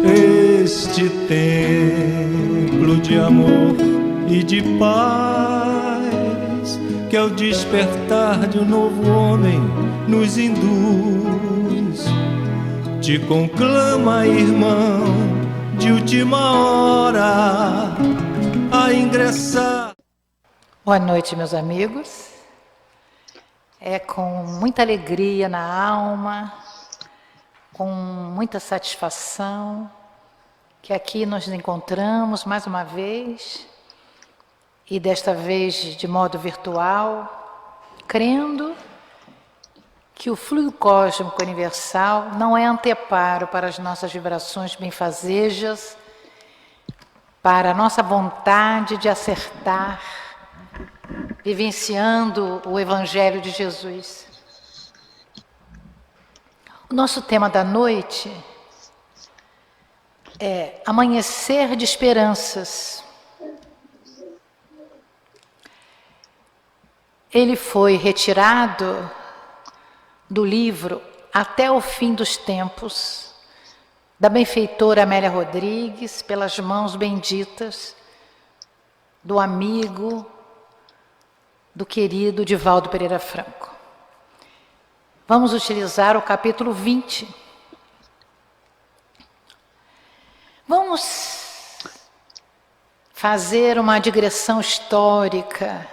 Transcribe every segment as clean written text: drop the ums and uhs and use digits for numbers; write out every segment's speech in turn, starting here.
Este templo de amor e de paz, que ao despertar de um novo homem nos induz, te conclama, irmão, de última hora a ingressar. Boa noite, meus amigos. É com muita alegria na alma, com muita satisfação, que aqui nos encontramos mais uma vez, e desta vez de modo virtual, crendo que o fluido cósmico universal não é anteparo para as nossas vibrações benfazejas, para a nossa vontade de acertar, vivenciando o Evangelho de Jesus. O nosso tema da noite é amanhecer de esperanças. Ele foi retirado do livro Até o Fim dos Tempos, da benfeitora Amélia Rodrigues, pelas mãos benditas do amigo, do querido Divaldo Pereira Franco. Vamos utilizar o capítulo 20. Vamos fazer uma digressão histórica,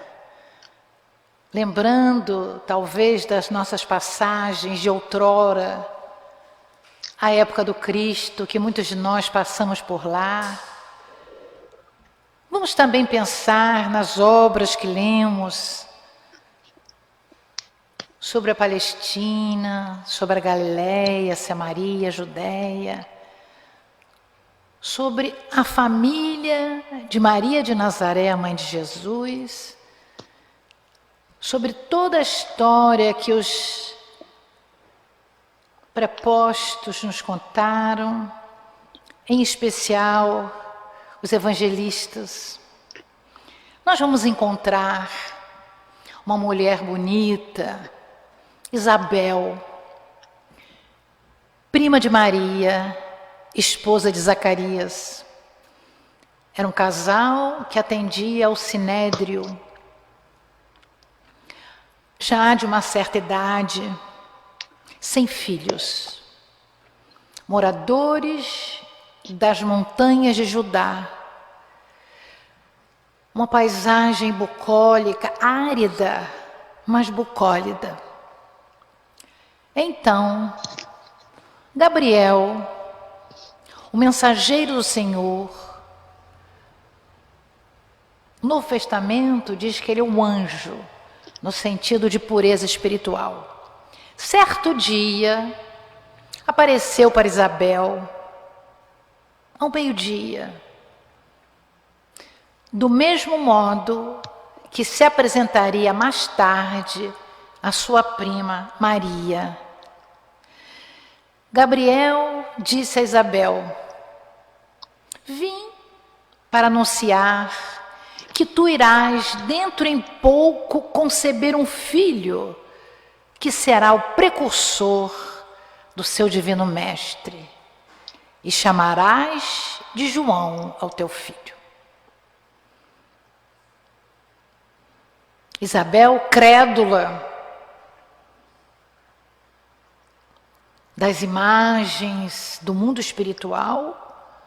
lembrando talvez das nossas passagens de outrora, a época do Cristo, que muitos de nós passamos por lá. Vamos também pensar nas obras que lemos sobre a Palestina, sobre a Galileia, Samaria, Judéia, sobre a família de Maria de Nazaré, a mãe de Jesus, sobre toda a história que os prepostos nos contaram, em especial os evangelistas. Nós vamos encontrar uma mulher bonita, Isabel, prima de Maria, esposa de Zacarias. Era um casal que atendia ao sinédrio, já de uma certa idade, sem filhos, moradores das montanhas de Judá, uma paisagem bucólica, árida, mas bucólida. Então, Gabriel, o mensageiro do Senhor, o Novo Testamento diz que ele é um anjo, no sentido de pureza espiritual. Certo dia, apareceu para Isabel, ao meio-dia, do mesmo modo que se apresentaria mais tarde a sua prima Maria. Gabriel disse a Isabel: vim para anunciar que tu irás dentro em pouco conceber um filho, que será o precursor do seu divino mestre, e chamarás de João ao teu filho. Isabel, crédula das imagens do mundo espiritual,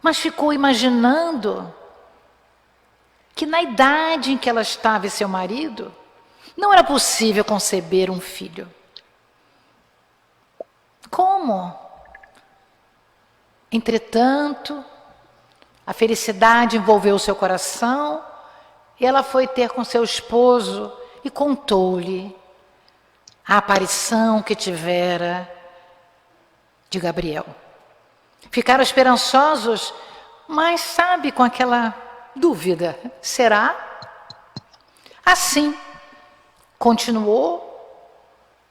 mas ficou imaginando que na idade em que ela estava e seu marido, não era possível conceber um filho. Como? Entretanto, a felicidade envolveu o seu coração e ela foi ter com seu esposo e contou-lhe a aparição que tivera de Gabriel. Ficaram esperançosos, mas sabe, com aquela dúvida: será? Assim, continuou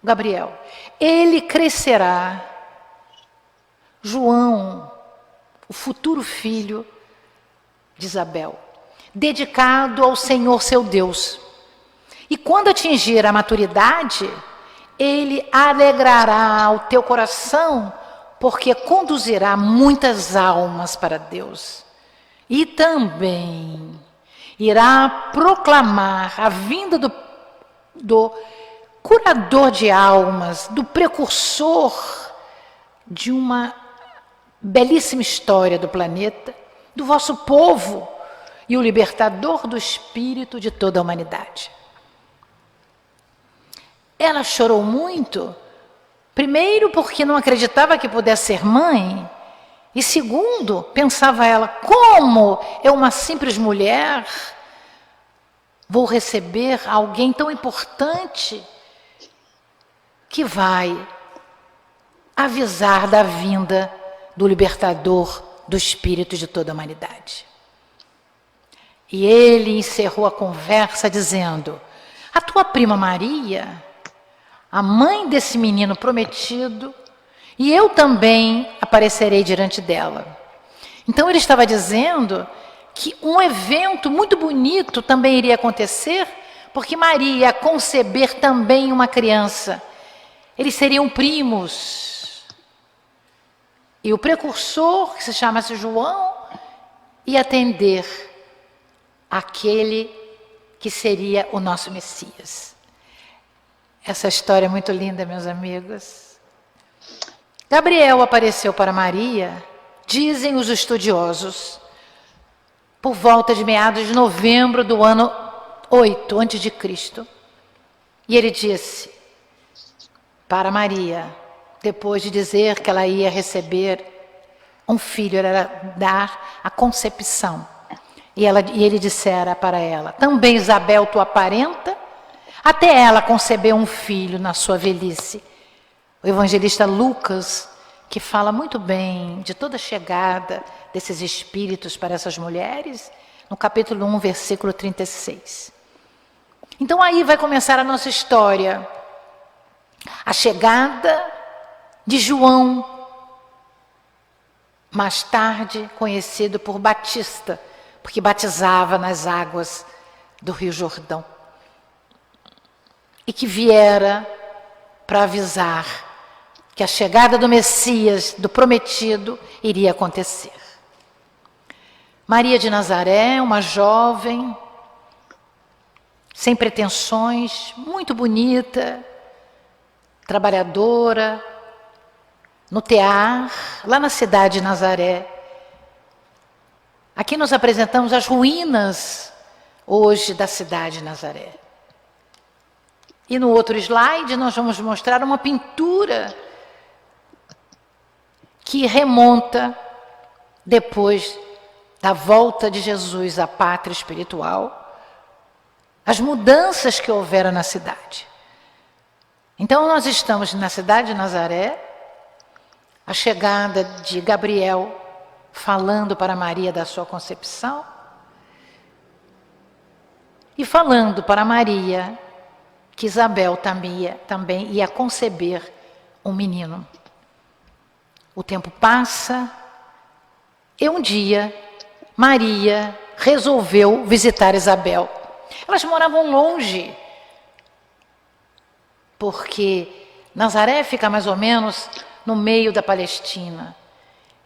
Gabriel: ele crescerá, João, o futuro filho de Isabel, dedicado ao Senhor seu Deus. E quando atingir a maturidade, Ele alegrará o teu coração, porque conduzirá muitas almas para Deus. E também irá proclamar a vinda do curador de almas, do precursor de uma belíssima história do planeta, do vosso povo e o libertador do espírito de toda a humanidade. Ela chorou muito, primeiro porque não acreditava que pudesse ser mãe, e segundo, pensava ela, como eu, uma simples mulher, vou receber alguém tão importante que vai avisar da vinda do libertador do espírito de toda a humanidade. E ele encerrou a conversa dizendo: a tua prima Maria, a mãe desse menino prometido, e eu também aparecerei diante dela. Então ele estava dizendo que um evento muito bonito também iria acontecer, porque Maria ia conceber também uma criança. Eles seriam primos. E o precursor, que se chama-se João, ia atender aquele que seria o nosso Messias. Essa história é muito linda, meus amigos. Gabriel apareceu para Maria, dizem os estudiosos, por volta de meados de novembro do ano 8 a.C. E ele disse para Maria, depois de dizer que ela ia receber um filho, ela ia dar a concepção. E ele dissera para ela: também Isabel, tua parenta, até ela concebeu um filho na sua velhice. O evangelista Lucas, que fala muito bem de toda a chegada desses espíritos para essas mulheres, no capítulo 1, versículo 36. Então aí vai começar a nossa história. A chegada de João, mais tarde conhecido por Batista, porque batizava nas águas do Rio Jordão. E que viera para avisar que a chegada do Messias, do prometido, iria acontecer. Maria de Nazaré, uma jovem, sem pretensões, muito bonita, trabalhadora, no tear, lá na cidade de Nazaré. Aqui nós apresentamos as ruínas hoje da cidade de Nazaré. E no outro slide nós vamos mostrar uma pintura que remonta depois da volta de Jesus à pátria espiritual, as mudanças que houveram na cidade. Então nós estamos na cidade de Nazaré, a chegada de Gabriel falando para Maria da sua concepção e falando para Maria que Isabel também ia conceber um menino. O tempo passa e um dia Maria resolveu visitar Isabel. Elas moravam longe, porque Nazaré fica mais ou menos no meio da Palestina.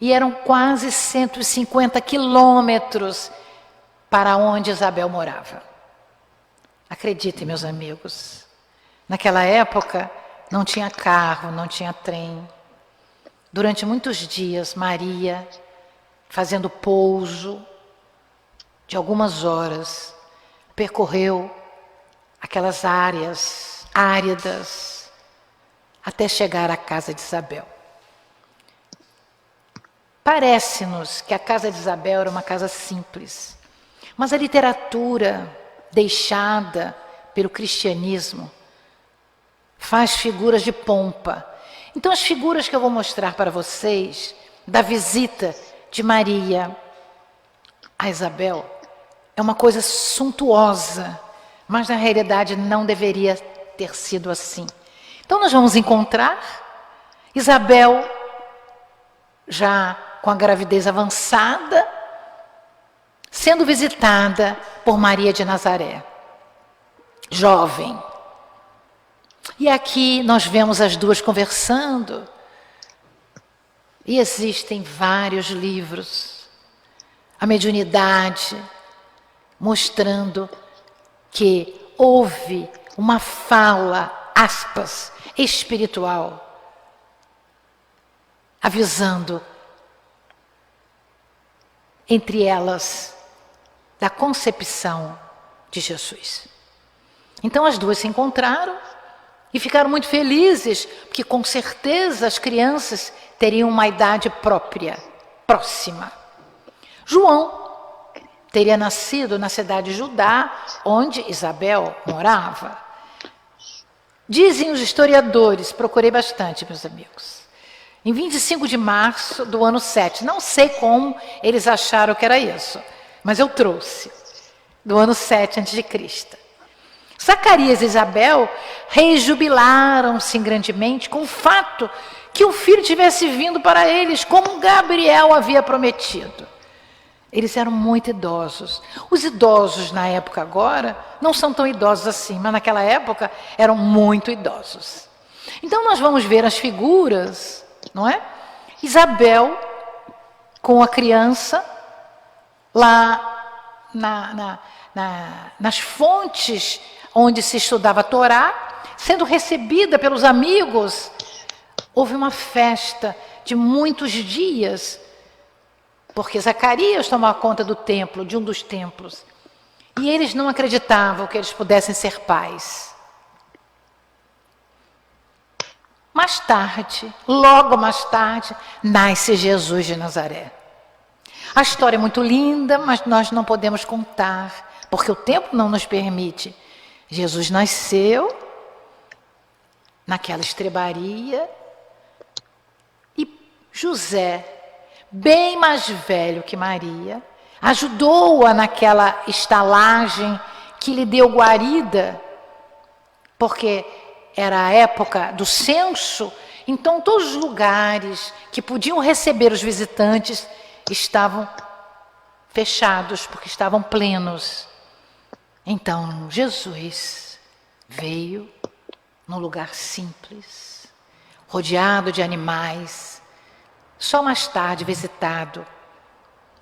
E eram quase 150 quilômetros para onde Isabel morava. Acreditem, meus amigos, naquela época não tinha carro, não tinha trem. Durante muitos dias, Maria, fazendo pouso de algumas horas, percorreu aquelas áreas áridas até chegar à casa de Isabel. Parece-nos que a casa de Isabel era uma casa simples, mas a literatura deixada pelo cristianismo faz figuras de pompa. Então as figuras que eu vou mostrar para vocês da visita de Maria a Isabel é uma coisa suntuosa, mas na realidade não deveria ter sido assim. Então nós vamos encontrar Isabel já com a gravidez avançada, sendo visitada por Maria de Nazaré, jovem. E aqui nós vemos as duas conversando. E existem vários livros, a mediunidade, mostrando que houve uma fala, aspas, espiritual, avisando entre elas da concepção de Jesus. Então as duas se encontraram e ficaram muito felizes, porque com certeza as crianças teriam uma idade própria, próxima. João teria nascido na cidade de Judá, onde Isabel morava. Dizem os historiadores, procurei bastante, meus amigos, em 25 de março do ano 7, não sei como eles acharam que era isso, mas eu trouxe, do ano 7 a.C. Zacarias e Isabel rejubilaram-se grandemente com o fato que o filho tivesse vindo para eles, como Gabriel havia prometido. Eles eram muito idosos. Os idosos na época agora não são tão idosos assim, mas naquela época eram muito idosos. Então nós vamos ver as figuras, não é? Isabel com a criança lá nas fontes onde se estudava a Torá, sendo recebida pelos amigos. Houve uma festa de muitos dias, porque Zacarias tomava conta do templo, de um dos templos, e eles não acreditavam que eles pudessem ser pais. Mais tarde, logo mais tarde, nasce Jesus de Nazaré. A história é muito linda, mas nós não podemos contar, porque o tempo não nos permite. Jesus nasceu naquela estrebaria e José, bem mais velho que Maria, ajudou-a naquela estalagem que lhe deu guarida, porque era a época do censo, então todos os lugares que podiam receber os visitantes estavam fechados, porque estavam plenos. Então, Jesus veio num lugar simples, rodeado de animais, só mais tarde visitado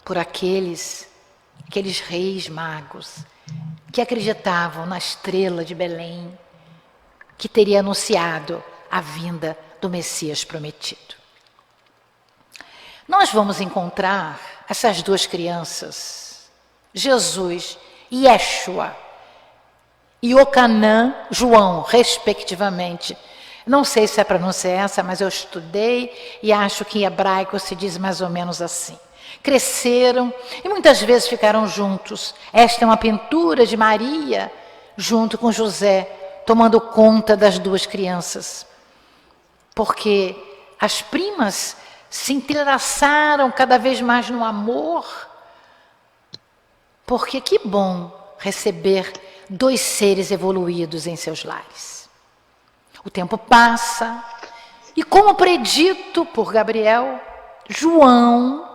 por aqueles reis magos que acreditavam na estrela de Belém, que teria anunciado a vinda do Messias prometido. Nós vamos encontrar essas duas crianças, Jesus e Yeshua, e Ocanã, João, respectivamente. Não sei se a pronúncia é essa, mas eu estudei e acho que em hebraico se diz mais ou menos assim. Cresceram e muitas vezes ficaram juntos. Esta é uma pintura de Maria junto com José, tomando conta das duas crianças. Porque as primas se entrelaçaram cada vez mais no amor. Porque que bom receber dois seres evoluídos em seus lares. O tempo passa e, como predito por Gabriel, João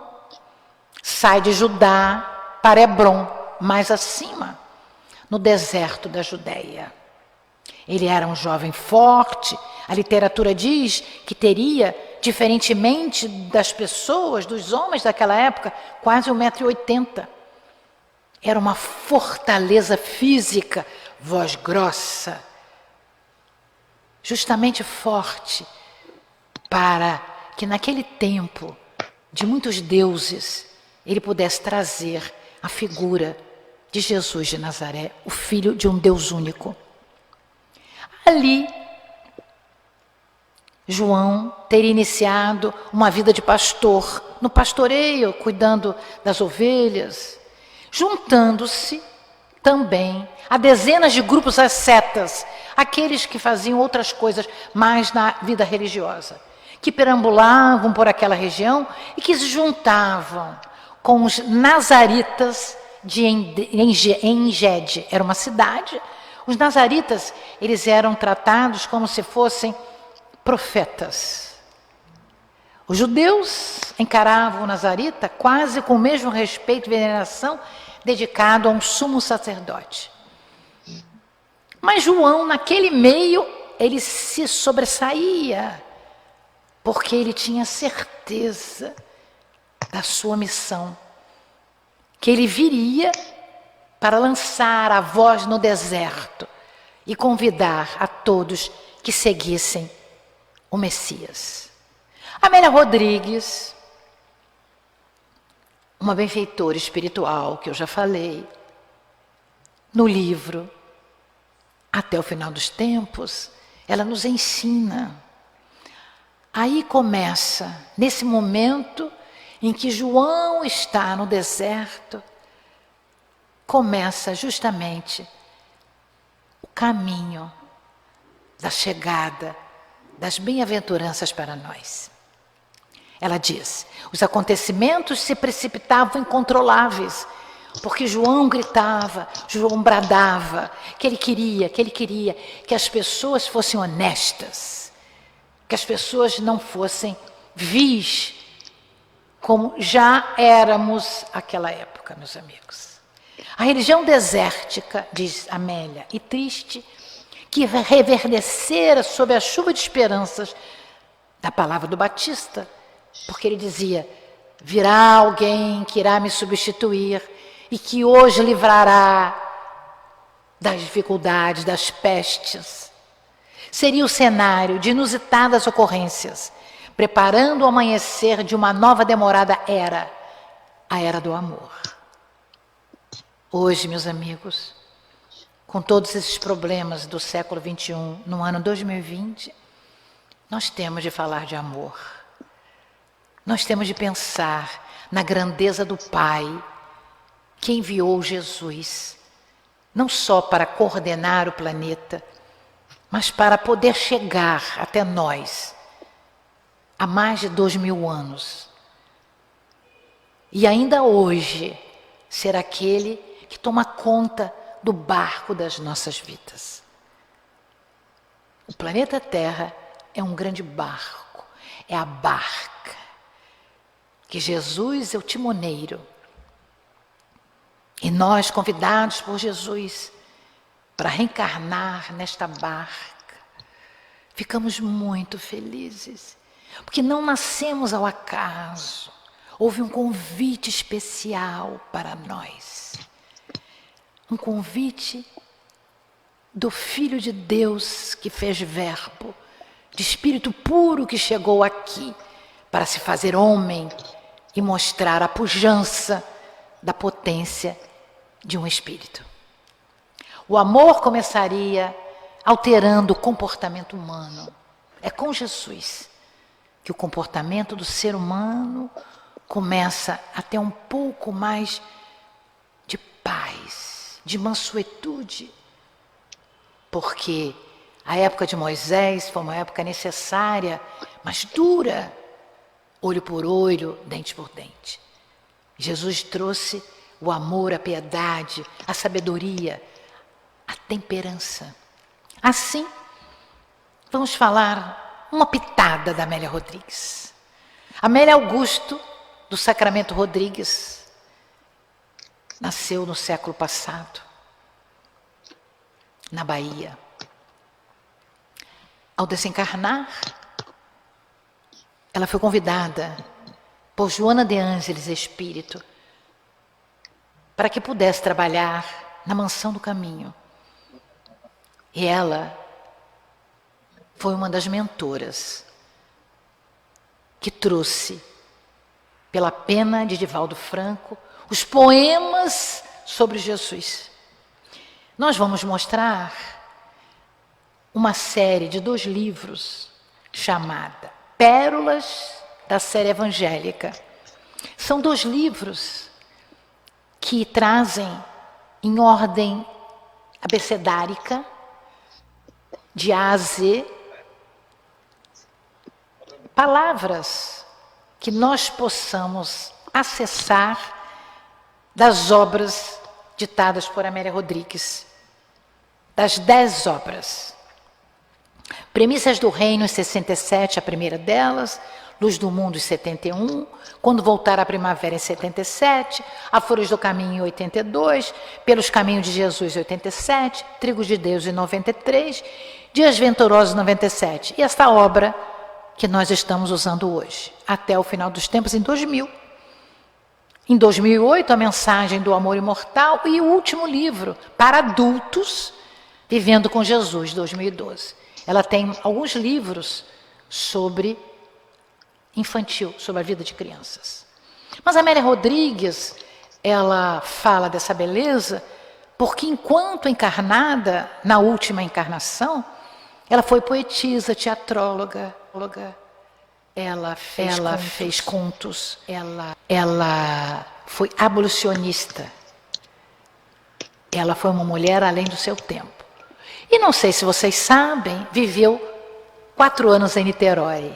sai de Judá para Hebrom, mais acima, no deserto da Judéia. Ele era um jovem forte, a literatura diz que teria, diferentemente das pessoas, dos homens daquela época, quase 1,80 m. Era uma fortaleza física, voz grossa, justamente forte, para que naquele tempo de muitos deuses, ele pudesse trazer a figura de Jesus de Nazaré, o filho de um Deus único. Ali, João teria iniciado uma vida de pastor, no pastoreio, cuidando das ovelhas, juntando-se também a dezenas de grupos ascetas, aqueles que faziam outras coisas mais na vida religiosa, que perambulavam por aquela região e que se juntavam com os nazaritas de Engede. Era uma cidade. Os nazaritas, eles eram tratados como se fossem profetas. Os judeus encaravam o nazarita quase com o mesmo respeito e veneração dedicado a um sumo sacerdote. Mas João, naquele meio, ele se sobressaía, porque ele tinha certeza da sua missão, que ele viria para lançar a voz no deserto e convidar a todos que seguissem o Messias. Amélia Rodrigues, uma benfeitora espiritual, que eu já falei, no livro Até o Final dos Tempos, ela nos ensina. Aí começa, nesse momento em que João está no deserto, começa justamente o caminho da chegada das bem-aventuranças para nós. Ela diz: os acontecimentos se precipitavam incontroláveis, porque João gritava, João bradava, que ele queria que as pessoas fossem honestas, que as pessoas não fossem vis, como já éramos naquela época, meus amigos. A religião desértica, diz Amélia, e triste, que reverdecera sob a chuva de esperanças da palavra do Batista, porque ele dizia: virá alguém que irá me substituir e que hoje livrará das dificuldades, das pestes. Seria o cenário de inusitadas ocorrências, preparando o amanhecer de uma nova demorada era, a era do amor. Hoje, meus amigos, com todos esses problemas do século XXI, no ano 2020, nós temos de falar de amor. Nós temos de pensar na grandeza do Pai, que enviou Jesus, não só para coordenar o planeta, mas para poder chegar até nós, há mais de 2000 anos. E ainda hoje, ser aquele que toma conta do barco das nossas vidas. O planeta Terra é um grande barco, é a barca, que Jesus é o timoneiro. E nós, convidados por Jesus para reencarnar nesta barca, ficamos muito felizes, porque não nascemos ao acaso. Houve um convite especial para nós. Um convite do Filho de Deus que fez verbo, de Espírito puro que chegou aqui para se fazer homem e mostrar a pujança da potência de um Espírito. O amor começaria alterando o comportamento humano. É com Jesus que o comportamento do ser humano começa a ter um pouco mais de paz, de mansuetude, porque a época de Moisés foi uma época necessária, mas dura, olho por olho, dente por dente. Jesus trouxe o amor, a piedade, a sabedoria, a temperança. Assim, vamos falar uma pitada da Amélia Rodrigues. Amélia Augusto, do Sacramento Rodrigues, nasceu no século passado, na Bahia. Ao desencarnar, ela foi convidada por Joana de Ângeles Espírito para que pudesse trabalhar na Mansão do Caminho. E ela foi uma das mentoras que trouxe, pela pena de Divaldo Franco, os poemas sobre Jesus. Nós vamos mostrar uma série de 2 livros chamada Pérolas da Série Evangélica. São 2 livros que trazem em ordem abecedárica, de A a Z, palavras que nós possamos acessar das obras ditadas por Amélia Rodrigues, das 10 obras. Premissas do Reino, em 67, a primeira delas, Luz do Mundo em 71, Quando Voltar a Primavera em 77, A Flores do Caminho em 82, Pelos Caminhos de Jesus em 87, Trigo de Deus em 93, Dias Venturosos em 97. E esta obra que nós estamos usando hoje, até o final dos tempos, em 2000. Em 2008, A Mensagem do Amor Imortal e o último livro, para adultos, Vivendo com Jesus, 2012. Ela tem alguns livros sobre infantil, sobre a vida de crianças. Mas a Amélia Rodrigues, ela fala dessa beleza porque enquanto encarnada, na última encarnação, ela foi poetisa, teatróloga, ela fez contos, ela foi abolicionista, ela foi uma mulher além do seu tempo. E não sei se vocês sabem, viveu 4 anos em Niterói,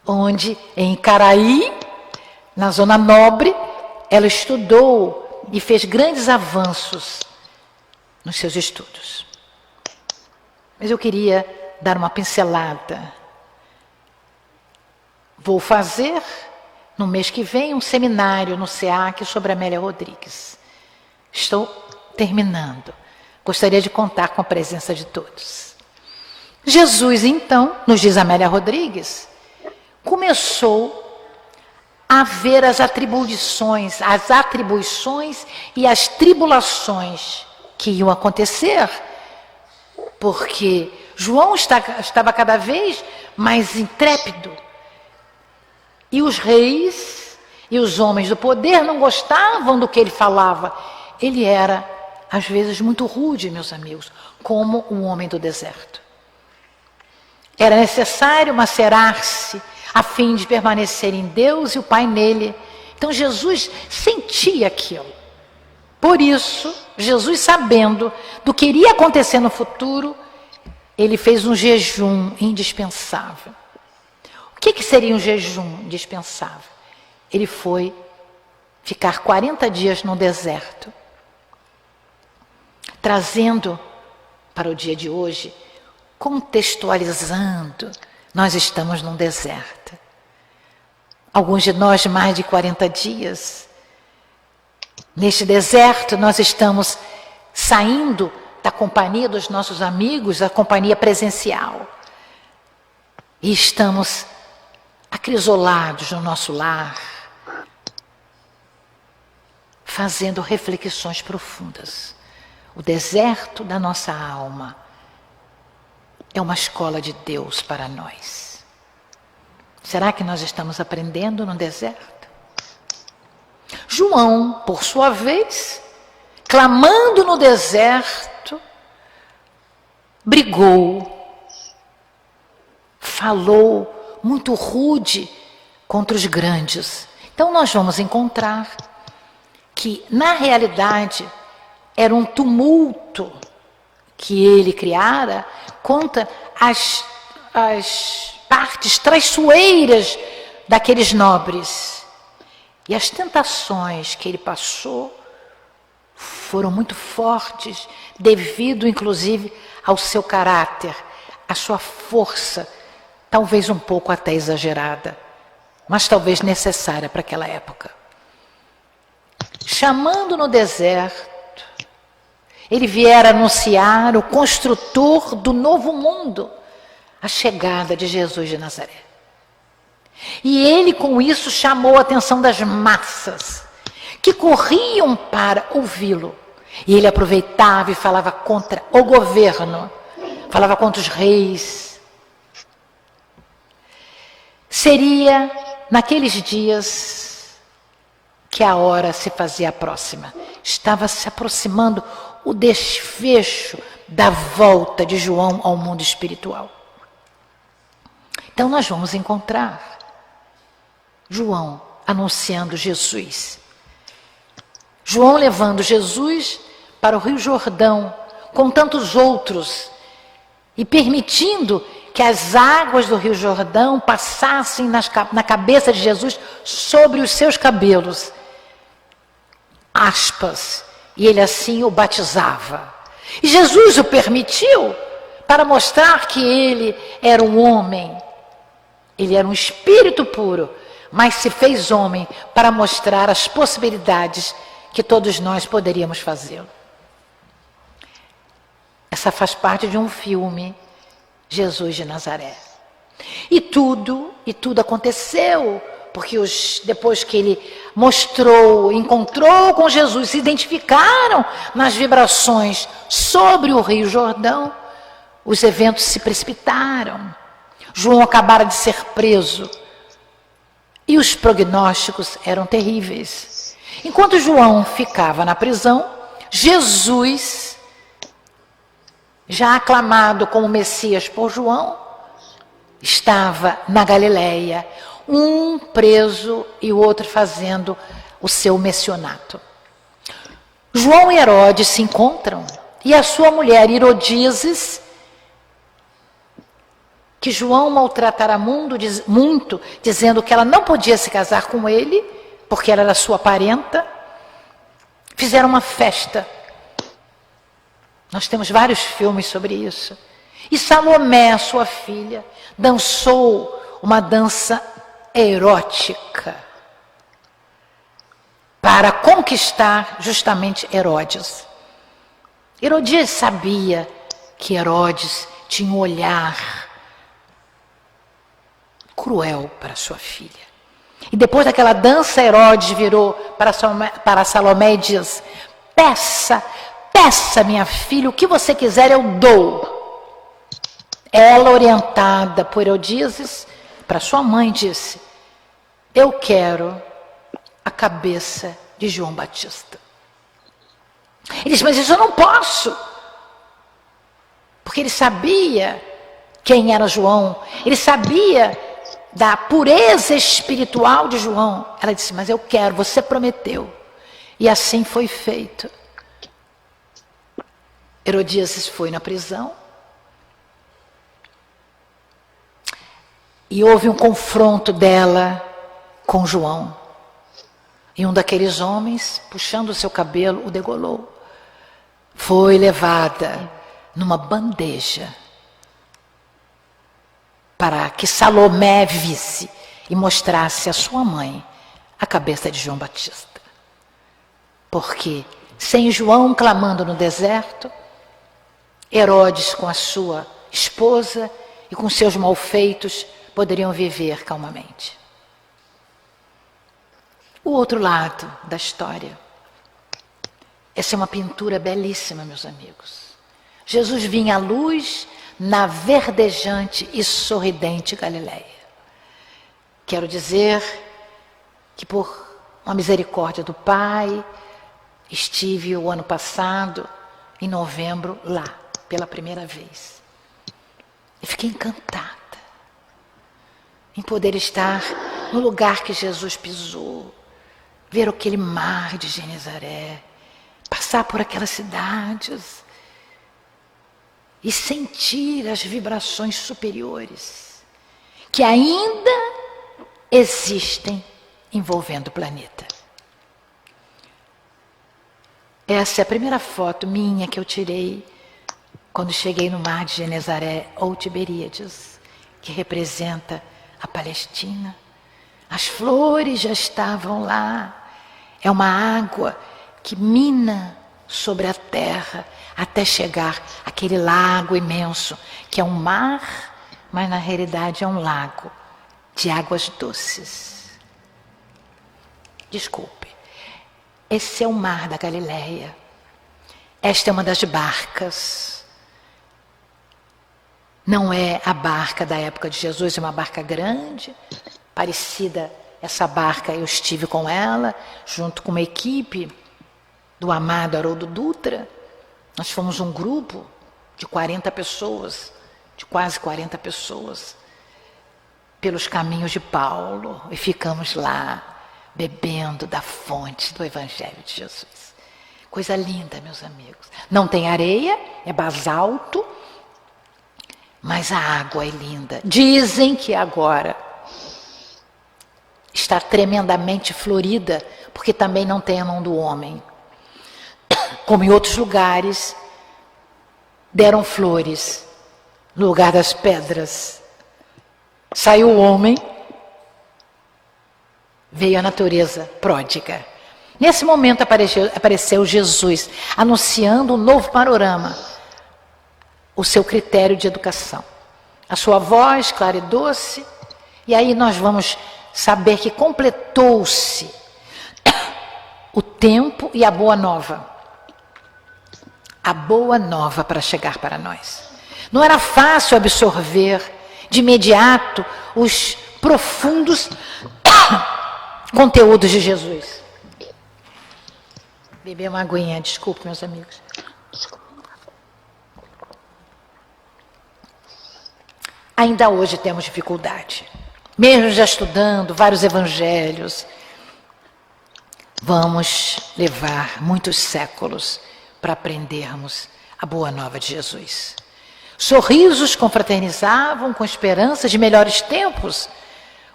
onde em Caraí, na Zona Nobre, ela estudou e fez grandes avanços nos seus estudos. Mas eu queria dar uma pincelada. Vou fazer, no mês que vem, um seminário no SEAC sobre Amélia Rodrigues. Estou terminando. Gostaria de contar com a presença de todos. Jesus, então, nos diz Amélia Rodrigues, começou a ver as atribuições e as tribulações que iam acontecer, porque João estava cada vez mais intrépido, e os reis e os homens do poder não gostavam do que ele falava. Ele era, às vezes, muito rude, meus amigos, como um homem do deserto. Era necessário macerar-se a fim de permanecer em Deus e o Pai nele. Então Jesus sentia aquilo. Por isso, Jesus, sabendo do que iria acontecer no futuro, ele fez um jejum indispensável. O que seria um jejum indispensável? Ele foi ficar 40 dias no deserto, trazendo para o dia de hoje, contextualizando, nós estamos num deserto. Alguns de nós mais de 40 dias. Neste deserto nós estamos saindo da companhia dos nossos amigos, da companhia presencial. E estamos acrisolados no nosso lar, fazendo reflexões profundas. O deserto da nossa alma é uma escola de Deus para nós. Será que nós estamos aprendendo no deserto? João, por sua vez, clamando no deserto, brigou, falou muito rude contra os grandes. Então nós vamos encontrar que, na realidade, era um tumulto que ele criara contra as partes traiçoeiras daqueles nobres. E as tentações que ele passou foram muito fortes, devido, inclusive, ao seu caráter, à sua força, talvez um pouco até exagerada, mas talvez necessária para aquela época. Chamando no deserto, ele viera anunciar o construtor do novo mundo, a chegada de Jesus de Nazaré. E ele, com isso, chamou a atenção das massas, que corriam para ouvi-lo. E ele aproveitava e falava contra o governo, falava contra os reis. Seria naqueles dias que a hora se fazia próxima. Estava se aproximando o desfecho da volta de João ao mundo espiritual. Então nós vamos encontrar João anunciando Jesus. João levando Jesus para o Rio Jordão, com tantos outros, e permitindo que as águas do Rio Jordão passassem na cabeça de Jesus, sobre os seus cabelos. Aspas. E ele assim o batizava. E Jesus o permitiu para mostrar que ele era um homem Ele era um espírito puro, mas se fez homem para mostrar as possibilidades que todos nós poderíamos fazê-lo. Essa faz parte de um filme, Jesus de Nazaré. E tudo aconteceu, porque depois que ele encontrou com Jesus, se identificaram nas vibrações sobre o Rio Jordão, os eventos se precipitaram. João acabara de ser preso e os prognósticos eram terríveis. Enquanto João ficava na prisão, Jesus, já aclamado como Messias por João, estava na Galileia, um preso e o outro fazendo o seu missionato. João e Herodes se encontram e a sua mulher Herodíades, que João maltratara muito, dizendo que ela não podia se casar com ele, porque ela era sua parenta, fizeram uma festa. Nós temos vários filmes sobre isso. E Salomé, sua filha, dançou uma dança erótica para conquistar justamente Herodes. Herodíades sabia que Herodes tinha um olhar cruel para sua filha. E depois daquela dança, Herodes virou para Salomé e diz: peça, minha filha, o que você quiser eu dou. Ela, orientada por Herodíades, para sua mãe disse: eu quero a cabeça de João Batista. Ele disse: mas isso eu não posso. Porque ele sabia quem era João, ele sabia da pureza espiritual de João. Ela disse: mas eu quero, você prometeu. E assim foi feito. Herodíades foi na prisão. E houve um confronto dela com João. E um daqueles homens, puxando o seu cabelo, o degolou. Foi levada numa bandeja para que Salomé visse e mostrasse à sua mãe a cabeça de João Batista. Porque sem João clamando no deserto, Herodes com a sua esposa e com seus malfeitos poderiam viver calmamente. O outro lado da história. Essa é uma pintura belíssima, meus amigos. Jesus vinha à luz na verdejante e sorridente Galileia. Quero dizer que por uma misericórdia do Pai, estive o ano passado, em novembro, lá, pela primeira vez. E fiquei encantada em poder estar no lugar que Jesus pisou, ver aquele mar de Genezaré, passar por aquelas cidades e sentir as vibrações superiores que ainda existem envolvendo o planeta. Essa é a primeira foto minha que eu tirei quando cheguei no mar de Genezaré ou Tiberíades, que representa a Palestina. As flores já estavam lá. É uma água que mina sobre a terra até chegar àquele lago imenso, que é um mar, mas na realidade é um lago de águas doces. Desculpe. Esse é o mar da Galileia. Esta é uma das barcas. Não é a barca da época de Jesus, é uma barca grande, parecida. Essa barca eu estive com ela, junto com uma equipe do amado Haroldo Dutra. Nós fomos um grupo de 40 pessoas, de quase 40 pessoas, pelos caminhos de Paulo, e ficamos lá, bebendo da fonte do Evangelho de Jesus. Coisa linda, meus amigos. Não tem areia, é basalto, mas a água é linda. Dizem que agora está tremendamente florida, porque também não tem a mão do homem. Como em outros lugares, deram flores no lugar das pedras. Saiu o homem, veio a natureza pródiga. Nesse momento apareceu Jesus, anunciando um novo panorama, o seu critério de educação. A sua voz clara e doce, e aí nós vamos saber que completou-se o tempo e a boa nova. A boa nova para chegar para nós. Não era fácil absorver de imediato os profundos conteúdos de Jesus. Beber uma aguinha, desculpe, meus amigos. Ainda hoje temos dificuldade. Mesmo já estudando vários evangelhos, vamos levar muitos séculos para aprendermos a boa nova de Jesus. Sorrisos confraternizavam com esperança de melhores tempos,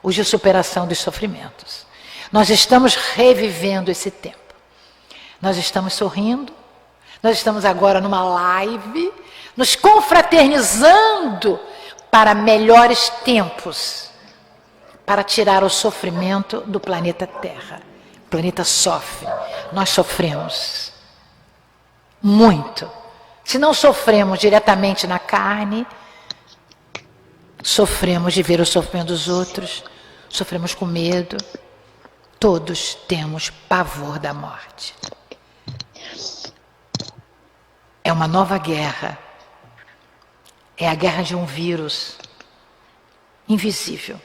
os de superação dos sofrimentos. Nós estamos revivendo esse tempo. Nós estamos sorrindo, nós estamos agora numa live, nos confraternizando para melhores tempos, para tirar o sofrimento do planeta Terra. O planeta sofre, nós sofremos muito. Se não sofremos diretamente na carne, sofremos de ver o sofrimento dos outros, sofremos com medo. Todos temos pavor da morte. É uma nova guerra. É a guerra de um vírus invisível.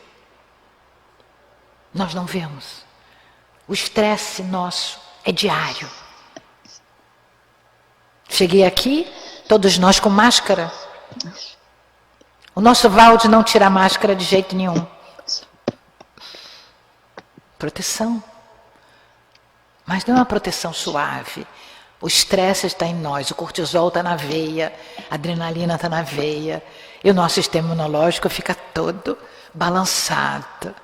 Nós não vemos. O estresse nosso é diário. Cheguei aqui, todos nós com máscara. O nosso Valde não tira a máscara de jeito nenhum. Proteção. Mas não é uma proteção suave. O estresse está em nós, o cortisol está na veia, a adrenalina está na veia, e o nosso sistema imunológico fica todo balançado,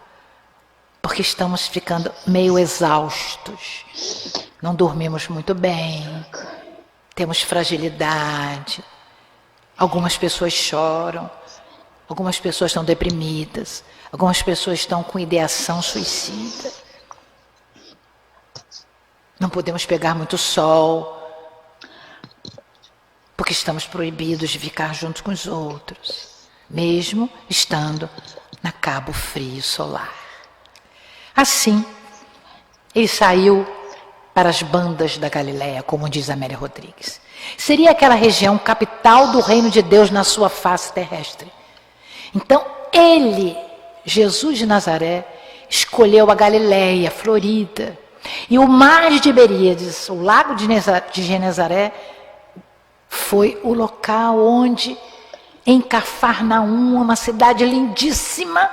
porque estamos ficando meio exaustos, não dormimos muito bem, temos fragilidade, algumas pessoas choram, algumas pessoas estão deprimidas, algumas pessoas estão com ideação suicida. Não podemos pegar muito sol, porque estamos proibidos de ficar juntos com os outros, mesmo estando na Cabo Frio solar. Assim, ele saiu para as bandas da Galileia, como diz Amélia Rodrigues. Seria aquela região capital do reino de Deus na sua face terrestre. Então, ele, Jesus de Nazaré, escolheu a Galileia, Florida, e o mar de Tiberíades, o lago de Genezaré, foi o local onde, em Cafarnaum, uma cidade lindíssima,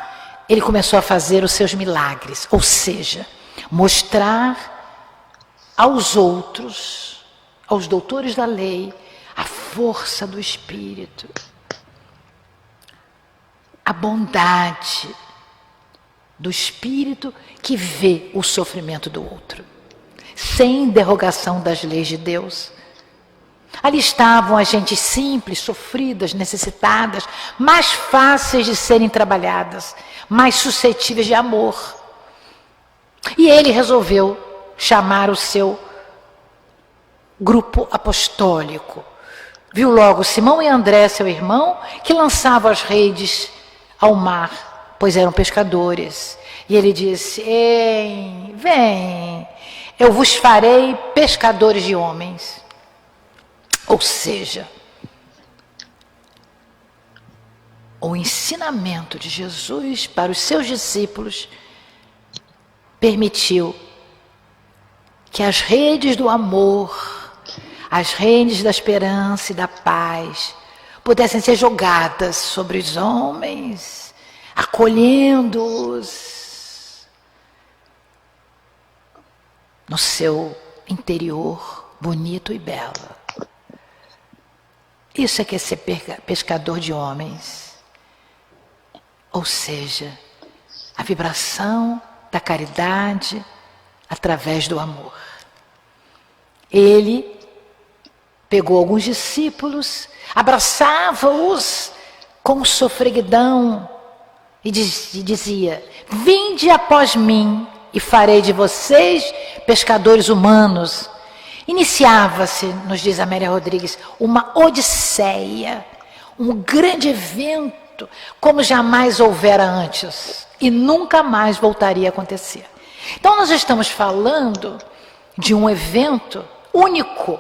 ele começou a fazer os seus milagres, ou seja, mostrar aos outros, aos doutores da lei, a força do Espírito, a bondade do Espírito que vê o sofrimento do outro, sem derrogação das leis de Deus. Ali estavam as gentes simples, sofridas, necessitadas, mais fáceis de serem trabalhadas, mais suscetíveis de amor. E ele resolveu chamar o seu grupo apostólico. Viu logo Simão e André, seu irmão, que lançavam as redes ao mar, pois eram pescadores. E ele disse: Ei, vem, eu vos farei pescadores de homens. Ou seja, o ensinamento de Jesus para os seus discípulos permitiu que as redes do amor, as redes da esperança e da paz pudessem ser jogadas sobre os homens, acolhendo-os no seu interior bonito e belo. Isso é que é ser pescador de homens. Ou seja, a vibração da caridade através do amor. Ele pegou alguns discípulos, abraçava-os com sofreguidão, e dizia: vinde após mim e farei de vocês pescadores humanos. Iniciava-se, nos diz Amélia Rodrigues, uma odisseia, um grande evento, como jamais houvera antes, e nunca mais voltaria a acontecer. Então nós estamos falando de um evento único,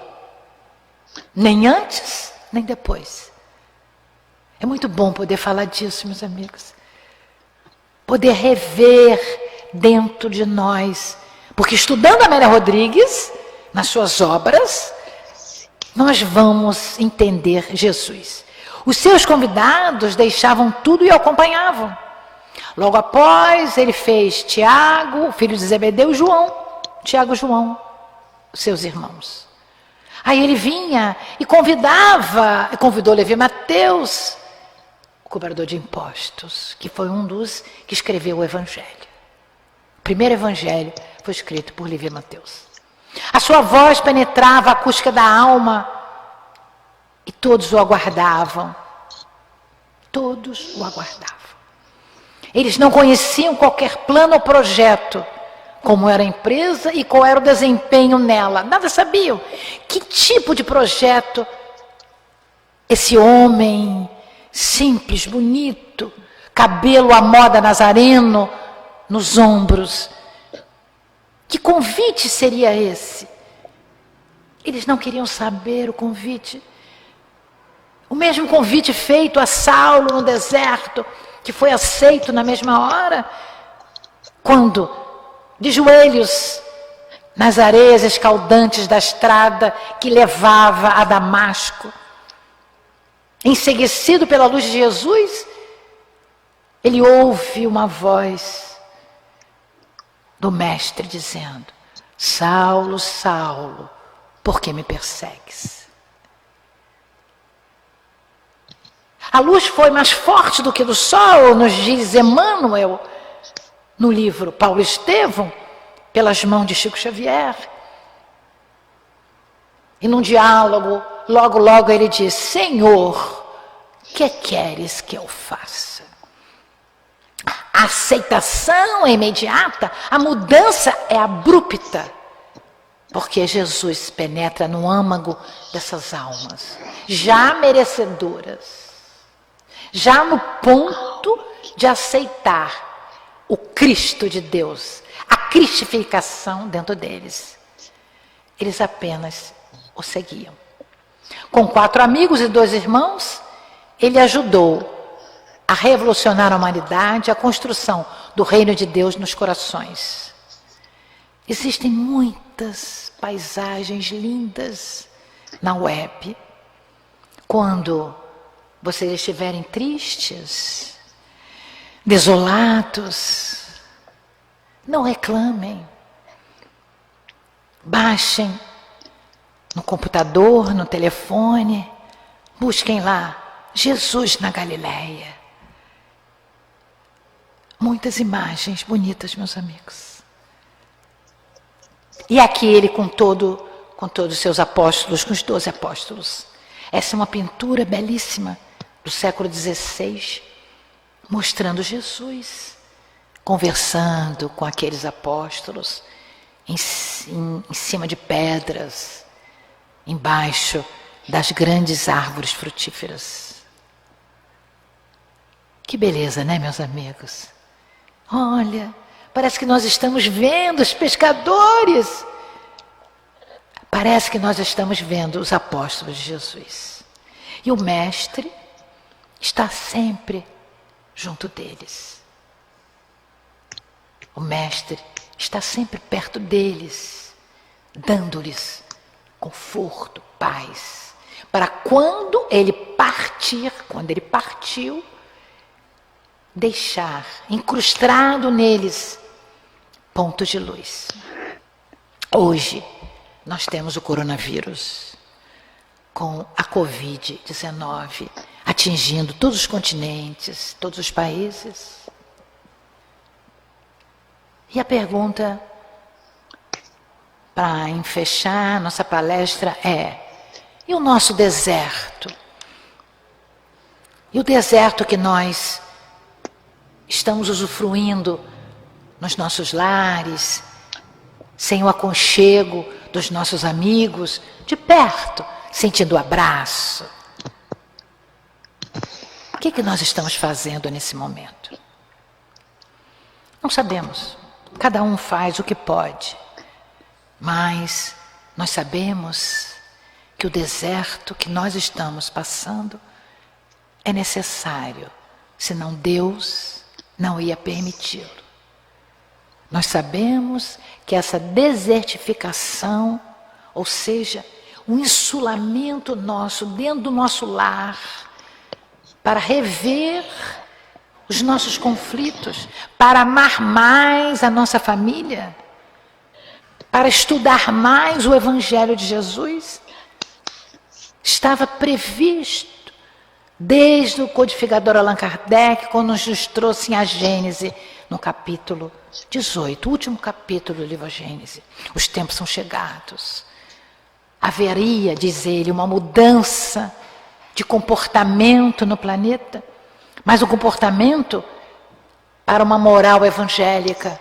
nem antes, nem depois. É muito bom poder falar disso, meus amigos. Poder rever dentro de nós. Porque estudando Amélia Rodrigues, nas suas obras, nós vamos entender Jesus. Os seus convidados deixavam tudo e o acompanhavam. Logo após, ele fez Tiago, filho de Zebedeu, e João. Tiago e João, seus irmãos. Aí ele vinha e convidou Levi Mateus, o cobrador de impostos, que foi um dos que escreveu o Evangelho. O primeiro Evangelho foi escrito por Levi Mateus. A sua voz penetrava a acústica da alma e todos o aguardavam. Todos o aguardavam. Eles não conheciam qualquer plano ou projeto, como era a empresa e qual era o desempenho nela. Nada sabiam. Que tipo de projeto esse homem simples, bonito, cabelo à moda nazareno nos ombros, que convite seria esse? Eles não queriam saber o convite. O mesmo convite feito a Saulo no deserto, que foi aceito na mesma hora, quando, de joelhos, nas areias escaldantes da estrada que levava a Damasco, enceguecido pela luz de Jesus, ele ouve uma voz do mestre dizendo: Saulo, Saulo, por que me persegues? A luz foi mais forte do que do sol, nos diz Emmanuel, no livro Paulo Estevão, pelas mãos de Chico Xavier. E num diálogo, logo ele diz: Senhor, que queres que eu faça? A aceitação é imediata, a mudança é abrupta, porque Jesus penetra no âmago dessas almas, já merecedoras, já no ponto de aceitar o Cristo de Deus, a cristificação dentro deles. Eles apenas o seguiam. Com 4 amigos e 2 irmãos, ele ajudou a revolucionar a humanidade, a construção do reino de Deus nos corações. Existem muitas paisagens lindas na web. Quando vocês estiverem tristes, desolados, não reclamem. Baixem no computador, no telefone, busquem lá Jesus na Galileia. Muitas imagens bonitas, meus amigos. E aqui ele com todos os seus apóstolos, com os 12 apóstolos. Essa é uma pintura belíssima do século XVI, mostrando Jesus conversando com aqueles apóstolos em cima de pedras, embaixo das grandes árvores frutíferas. Que beleza, né, meus amigos? Olha, parece que nós estamos vendo os pescadores. Parece que nós estamos vendo os apóstolos de Jesus. E o mestre está sempre junto deles. O mestre está sempre perto deles, dando-lhes conforto, paz, para quando ele partiu, deixar incrustado neles pontos de luz. Hoje nós temos o coronavírus, com a Covid-19 atingindo todos os continentes, todos os países. E a pergunta para fechar nossa palestra é: e o nosso deserto? E o deserto que nós Estamos usufruindo nos nossos lares, sem o aconchego dos nossos amigos, de perto, sentindo o abraço. O que nós estamos fazendo nesse momento? Não sabemos. Cada um faz o que pode. Mas nós sabemos que o deserto que nós estamos passando é necessário, senão Deus não ia permiti-lo. Nós sabemos que essa desertificação, ou seja, um insulamento nosso dentro do nosso lar, para rever os nossos conflitos, para amar mais a nossa família, para estudar mais o Evangelho de Jesus, estava previsto desde o codificador Allan Kardec, quando nos trouxe a Gênese, no capítulo 18, o último capítulo do livro Gênese. Os tempos são chegados. Haveria, diz ele, uma mudança de comportamento no planeta, mas um comportamento para uma moral evangélica.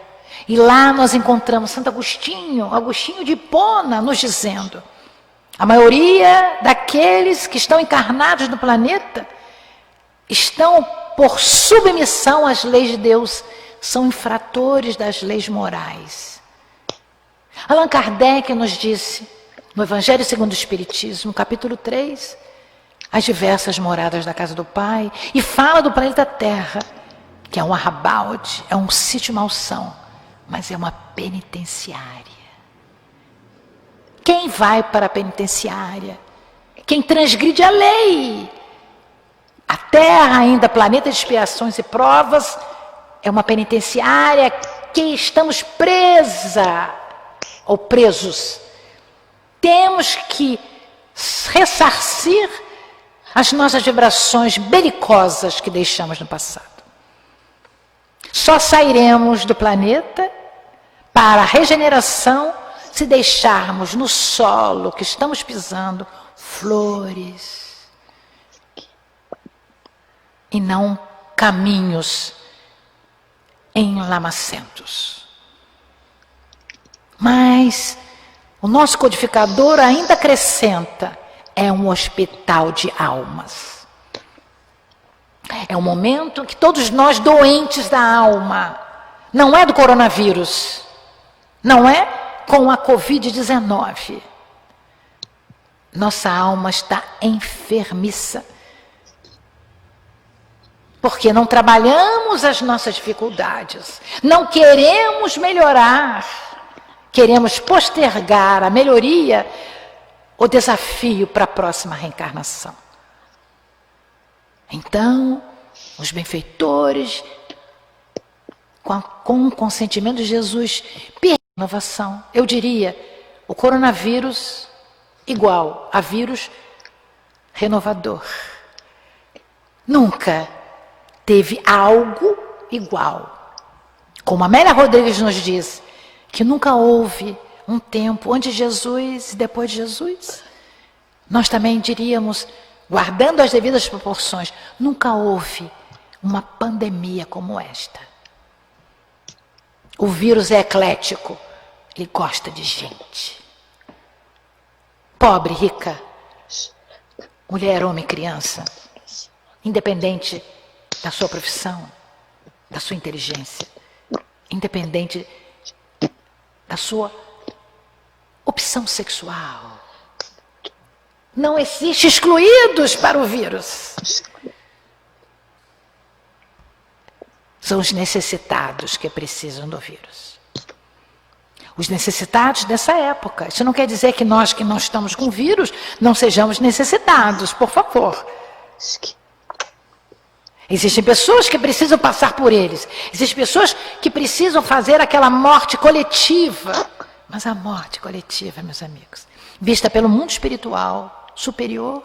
E lá nós encontramos Santo Agostinho de Hipona, nos dizendo: a maioria daqueles que estão encarnados no planeta estão por submissão às leis de Deus, são infratores das leis morais. Allan Kardec nos disse, no Evangelho segundo o Espiritismo, capítulo 3, as diversas moradas da casa do Pai, e fala do planeta Terra, que é um arrabalde, é um sítio malsão, mas é uma penitenciária. Quem vai para a penitenciária? Quem transgride a lei. A Terra, ainda planeta de expiações e provas, é uma penitenciária que estamos presa ou presos. Temos que ressarcir as nossas vibrações belicosas que deixamos no passado. Só sairemos do planeta para a regeneração se deixarmos no solo que estamos pisando flores e não caminhos enlamacentos. Mas o nosso codificador ainda acrescenta: é um hospital de almas. É um momento que todos nós, doentes da alma, não é do coronavírus, não é com a Covid-19. Nossa alma está enfermiça, porque não trabalhamos as nossas dificuldades, não queremos melhorar, queremos postergar a melhoria, o desafio para a próxima reencarnação. Então, os benfeitores, com o consentimento de Jesus, perdem a inovação. Eu diria, o coronavírus igual a vírus renovador. Nunca teve algo igual. Como Amélia Rodrigues nos diz, que nunca houve um tempo antes de Jesus e depois de Jesus. Nós também diríamos, guardando as devidas proporções, nunca houve uma pandemia como esta. O vírus é eclético, ele gosta de gente. Pobre, rica, mulher, homem, criança, independente da sua profissão, da sua inteligência, independente da sua opção sexual. Não existe excluídos para o vírus. São os necessitados que precisam do vírus. Os necessitados dessa época. Isso não quer dizer que nós que não estamos com vírus não sejamos necessitados, por favor. Existem pessoas que precisam passar por eles. Existem pessoas que precisam fazer aquela morte coletiva. Mas a morte coletiva, meus amigos, vista pelo mundo espiritual superior,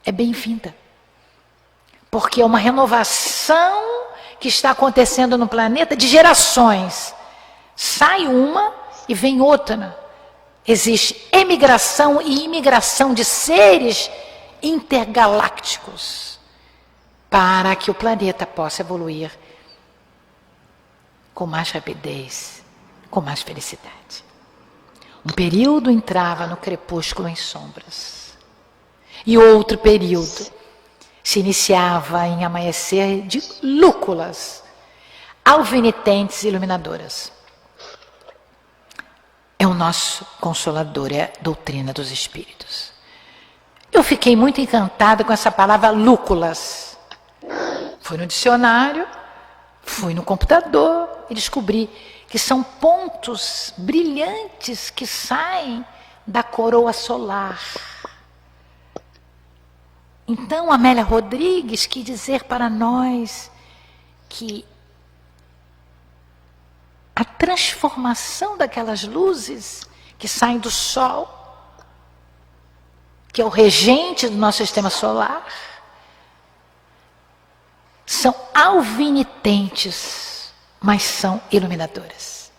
é bem-vinda. Porque é uma renovação que está acontecendo no planeta de gerações. Sai uma e vem outra. Existe emigração e imigração de seres intergalácticos para que o planeta possa evoluir com mais rapidez, com mais felicidade. Um período entrava no crepúsculo em sombras. E outro período se iniciava em amanhecer de lúculas, alvinitentes e iluminadoras. É o nosso consolador, é a doutrina dos espíritos. Eu fiquei muito encantada com essa palavra lúculas. Fui no dicionário, fui no computador e descobri que são pontos brilhantes que saem da coroa solar. Então, Amélia Rodrigues quis dizer para nós que a transformação daquelas luzes que saem do Sol, que é o regente do nosso sistema solar, são alvinitentes, mas são iluminadoras.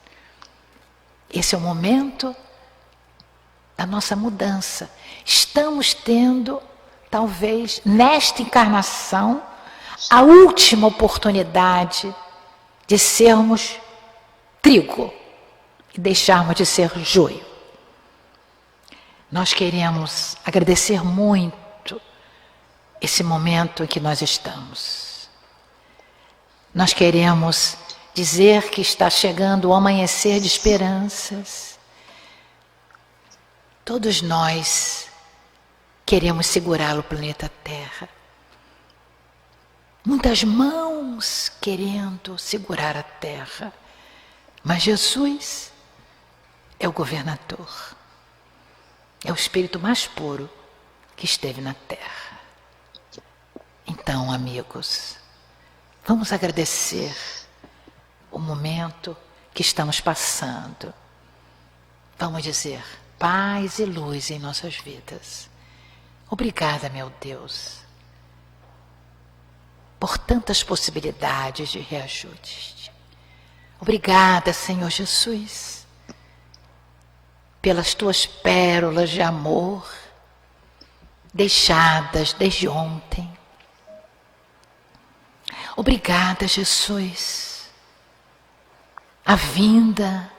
Esse é o momento da nossa mudança. Estamos tendo, talvez, nesta encarnação, a última oportunidade de sermos trigo e deixarmos de ser joio. Nós queremos agradecer muito esse momento em que nós estamos. Nós queremos dizer que está chegando o amanhecer de esperanças. Todos nós queremos segurar o planeta Terra. Muitas mãos querendo segurar a Terra. Mas Jesus é o governador. É o espírito mais puro que esteve na Terra. Então, amigos, vamos agradecer o momento que estamos passando. Vamos dizer paz e luz em nossas vidas. Obrigada, meu Deus, por tantas possibilidades de reajuste. Obrigada, Senhor Jesus, pelas tuas pérolas de amor, deixadas desde ontem. Obrigada, Jesus, a vinda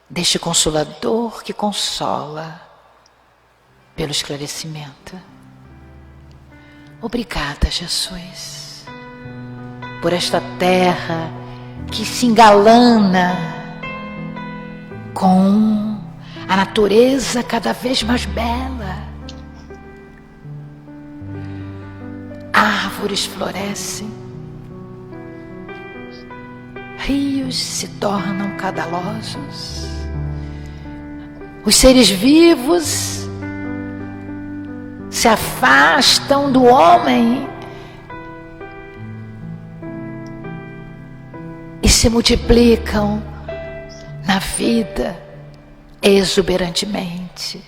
deste Consolador que consola pelo esclarecimento. Obrigada, Jesus, por esta terra que se engalana com a natureza cada vez mais bela. Árvores florescem, rios se tornam caudalosos, os seres vivos se afastam do homem e se multiplicam na vida exuberantemente.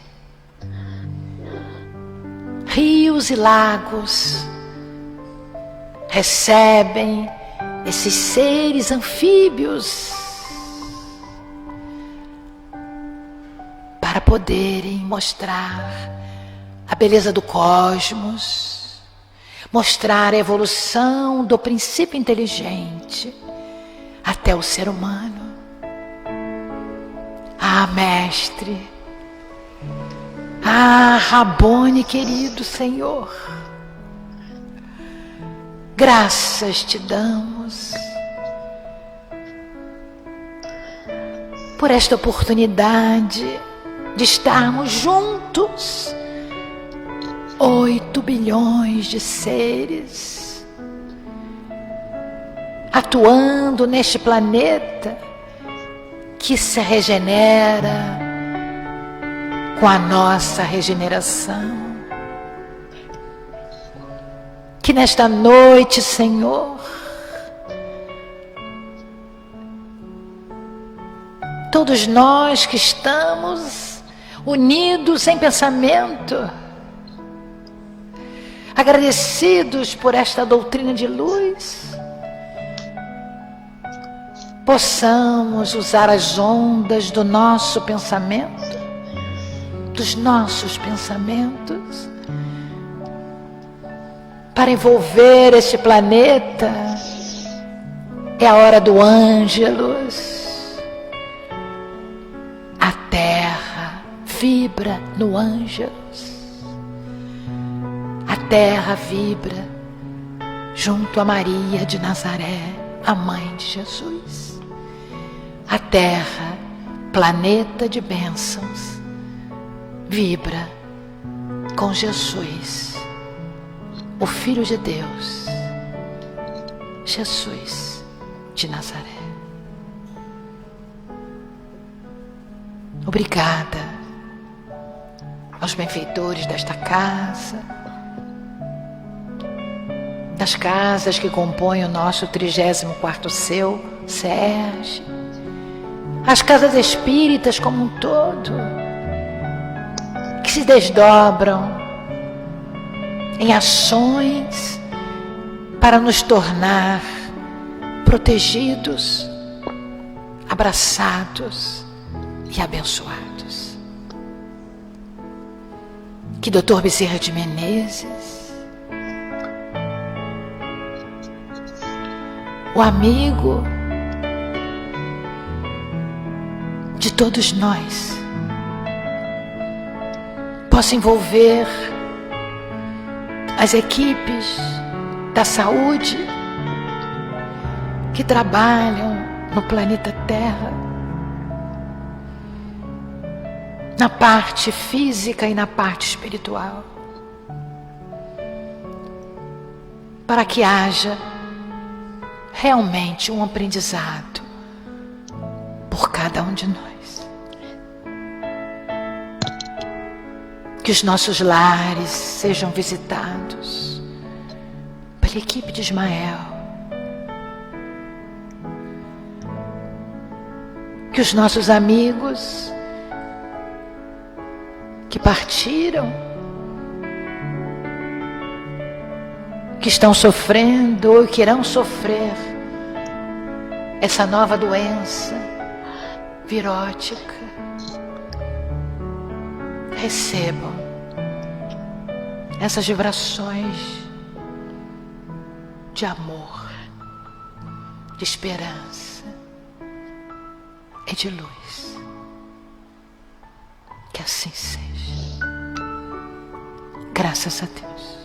Rios e lagos recebem esses seres anfíbios para poderem mostrar a beleza do cosmos, mostrar a evolução do princípio inteligente até o ser humano. Ah, Mestre, ah, Rabone querido Senhor, graças te damos por esta oportunidade de estarmos juntos, 8 bilhões de seres, atuando neste planeta que se regenera com a nossa regeneração. Que nesta noite, Senhor, todos nós que estamos unidos em pensamento, agradecidos por esta doutrina de luz, possamos usar as ondas do nosso pensamento, dos nossos pensamentos, para envolver este planeta É a hora do Ângelus. A terra vibra no Ângelus. A terra vibra junto a Maria de Nazaré, a mãe de Jesus. A terra, planeta de bênçãos, vibra com Jesus, o Filho de Deus, Jesus de Nazaré. Obrigada aos benfeitores desta casa, das casas que compõem o nosso 34º Seu, SERJ, as casas espíritas como um todo, que se desdobram em ações para nos tornar protegidos, abraçados e abençoados. Que Dr. Bezerra de Menezes, o amigo de todos nós, possa envolver as equipes da saúde que trabalham no planeta Terra, na parte física e na parte espiritual, para que haja realmente um aprendizado por cada um de nós. Que os nossos lares sejam visitados pela equipe de Ismael. Que os nossos amigos que partiram, que estão sofrendo ou que irão sofrer essa nova doença virótica, recebam essas vibrações de amor, de esperança e de luz. Que assim seja. Graças a Deus.